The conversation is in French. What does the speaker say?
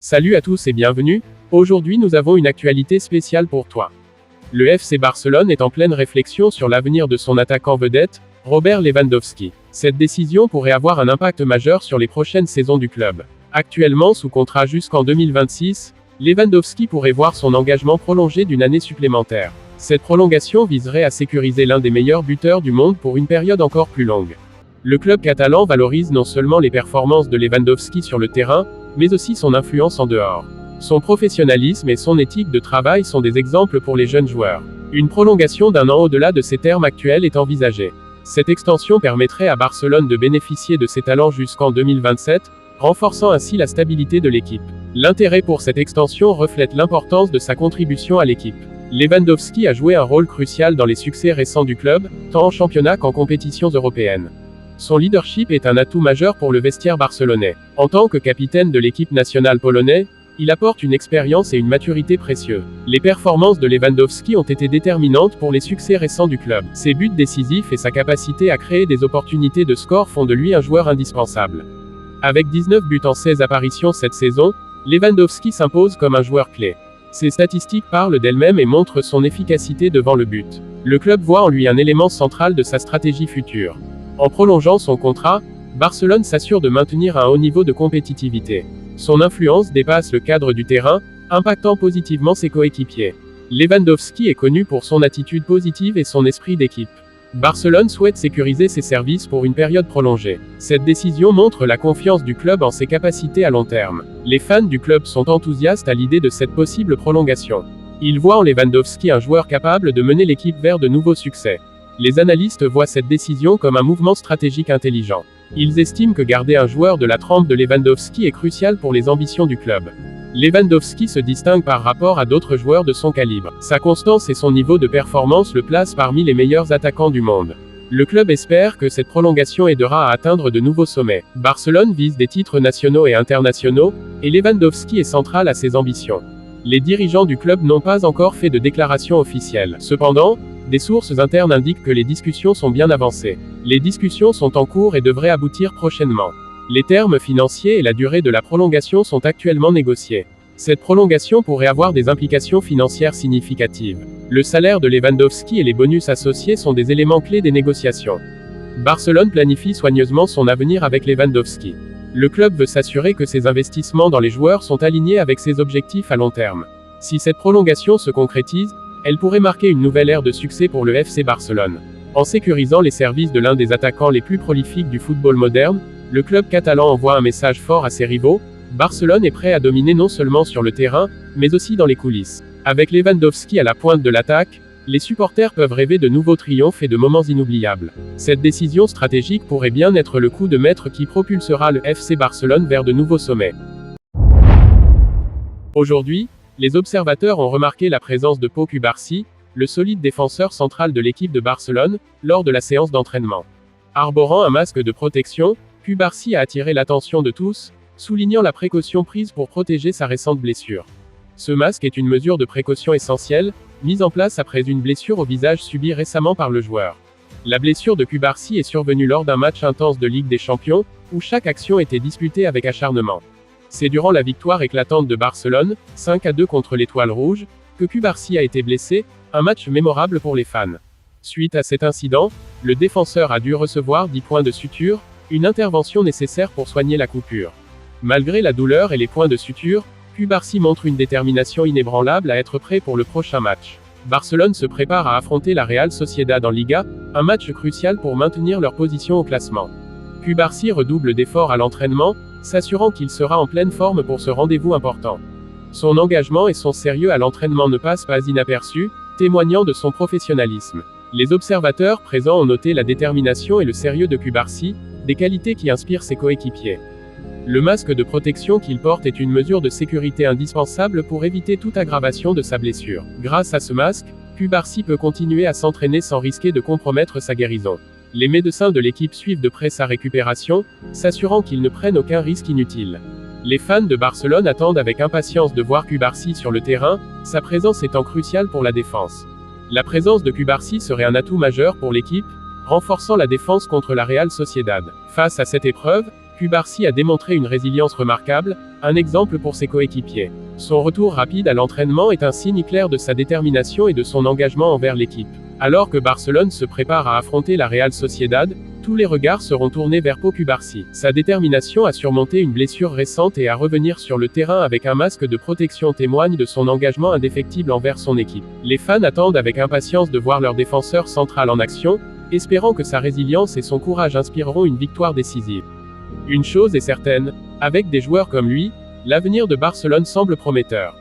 Salut à tous et bienvenue. Aujourd'hui nous avons une actualité spéciale pour toi. Le FC Barcelone est en pleine réflexion sur l'avenir de son attaquant vedette, Robert Lewandowski. Cette décision pourrait avoir un impact majeur sur les prochaines saisons du club. Actuellement sous contrat jusqu'en 2026, Lewandowski pourrait voir son engagement prolongé d'une année supplémentaire. Cette prolongation viserait à sécuriser l'un des meilleurs buteurs du monde pour une période encore plus longue. Le club catalan valorise non seulement les performances de Lewandowski sur le terrain, mais aussi son influence en dehors. Son professionnalisme et son éthique de travail sont des exemples pour les jeunes joueurs. Une prolongation d'un an au-delà de ses termes actuels est envisagée. Cette extension permettrait à Barcelone de bénéficier de ses talents jusqu'en 2027, renforçant ainsi la stabilité de l'équipe. L'intérêt pour cette extension reflète l'importance de sa contribution à l'équipe. Lewandowski a joué un rôle crucial dans les succès récents du club, tant en championnat qu'en compétitions européennes. Son leadership est un atout majeur pour le vestiaire barcelonais. En tant que capitaine de l'équipe nationale polonaise, il apporte une expérience et une maturité précieuses. Les performances de Lewandowski ont été déterminantes pour les succès récents du club. Ses buts décisifs et sa capacité à créer des opportunités de score font de lui un joueur indispensable. Avec 19 buts en 16 apparitions cette saison, Lewandowski s'impose comme un joueur clé. Ses statistiques parlent d'elles-mêmes et montrent son efficacité devant le but. Le club voit en lui un élément central de sa stratégie future. En prolongeant son contrat, Barcelone s'assure de maintenir un haut niveau de compétitivité. Son influence dépasse le cadre du terrain, impactant positivement ses coéquipiers. Lewandowski est connu pour son attitude positive et son esprit d'équipe. Barcelone souhaite sécuriser ses services pour une période prolongée. Cette décision montre la confiance du club en ses capacités à long terme. Les fans du club sont enthousiastes à l'idée de cette possible prolongation. Ils voient en Lewandowski un joueur capable de mener l'équipe vers de nouveaux succès. Les analystes voient cette décision comme un mouvement stratégique intelligent. Ils estiment que garder un joueur de la trempe de Lewandowski est crucial pour les ambitions du club. Lewandowski se distingue par rapport à d'autres joueurs de son calibre. Sa constance et son niveau de performance le placent parmi les meilleurs attaquants du monde. Le club espère que cette prolongation aidera à atteindre de nouveaux sommets. Barcelone vise des titres nationaux et internationaux, et Lewandowski est central à ses ambitions. Les dirigeants du club n'ont pas encore fait de déclaration officielle. Cependant, des sources internes indiquent que les discussions sont bien avancées. Les discussions sont en cours et devraient aboutir prochainement. Les termes financiers et la durée de la prolongation sont actuellement négociés. Cette prolongation pourrait avoir des implications financières significatives. Le salaire de Lewandowski et les bonus associés sont des éléments clés des négociations. Barcelone planifie soigneusement son avenir avec Lewandowski. Le club veut s'assurer que ses investissements dans les joueurs sont alignés avec ses objectifs à long terme. Si cette prolongation se concrétise, elle pourrait marquer une nouvelle ère de succès pour le FC Barcelone. En sécurisant les services de l'un des attaquants les plus prolifiques du football moderne, le club catalan envoie un message fort à ses rivaux. Barcelone est prêt à dominer non seulement sur le terrain, mais aussi dans les coulisses. Avec Lewandowski à la pointe de l'attaque, les supporters peuvent rêver de nouveaux triomphes et de moments inoubliables. Cette décision stratégique pourrait bien être le coup de maître qui propulsera le FC Barcelone vers de nouveaux sommets. Aujourd'hui, les observateurs ont remarqué la présence de Pau Cubarsí, le solide défenseur central de l'équipe de Barcelone, lors de la séance d'entraînement. Arborant un masque de protection, Cubarsí a attiré l'attention de tous, soulignant la précaution prise pour protéger sa récente blessure. Ce masque est une mesure de précaution essentielle, mise en place après une blessure au visage subie récemment par le joueur. La blessure de Cubarsí est survenue lors d'un match intense de Ligue des Champions, où chaque action était disputée avec acharnement. C'est durant la victoire éclatante de Barcelone, 5-2 contre l'Étoile Rouge, que Cubarsí a été blessé, un match mémorable pour les fans. Suite à cet incident, le défenseur a dû recevoir 10 points de suture, une intervention nécessaire pour soigner la coupure. Malgré la douleur et les points de suture, Cubarsí montre une détermination inébranlable à être prêt pour le prochain match. Barcelone se prépare à affronter la Real Sociedad en Liga, un match crucial pour maintenir leur position au classement. Cubarsí redouble d'efforts à l'entraînement, s'assurant qu'il sera en pleine forme pour ce rendez-vous important. Son engagement et son sérieux à l'entraînement ne passent pas inaperçus, témoignant de son professionnalisme. Les observateurs présents ont noté la détermination et le sérieux de Cubarsí, des qualités qui inspirent ses coéquipiers. Le masque de protection qu'il porte est une mesure de sécurité indispensable pour éviter toute aggravation de sa blessure. Grâce à ce masque, Cubarsí peut continuer à s'entraîner sans risquer de compromettre sa guérison. Les médecins de l'équipe suivent de près sa récupération, s'assurant qu'il ne prenne aucun risque inutile. Les fans de Barcelone attendent avec impatience de voir Cubarsí sur le terrain, sa présence étant cruciale pour la défense. La présence de Cubarsí serait un atout majeur pour l'équipe, renforçant la défense contre la Real Sociedad. Face à cette épreuve, Cubarsí a démontré une résilience remarquable, un exemple pour ses coéquipiers. Son retour rapide à l'entraînement est un signe clair de sa détermination et de son engagement envers l'équipe. Alors que Barcelone se prépare à affronter la Real Sociedad, tous les regards seront tournés vers Pau Cubarsí. Sa détermination à surmonter une blessure récente et à revenir sur le terrain avec un masque de protection témoigne de son engagement indéfectible envers son équipe. Les fans attendent avec impatience de voir leur défenseur central en action, espérant que sa résilience et son courage inspireront une victoire décisive. Une chose est certaine, avec des joueurs comme lui, l'avenir de Barcelone semble prometteur.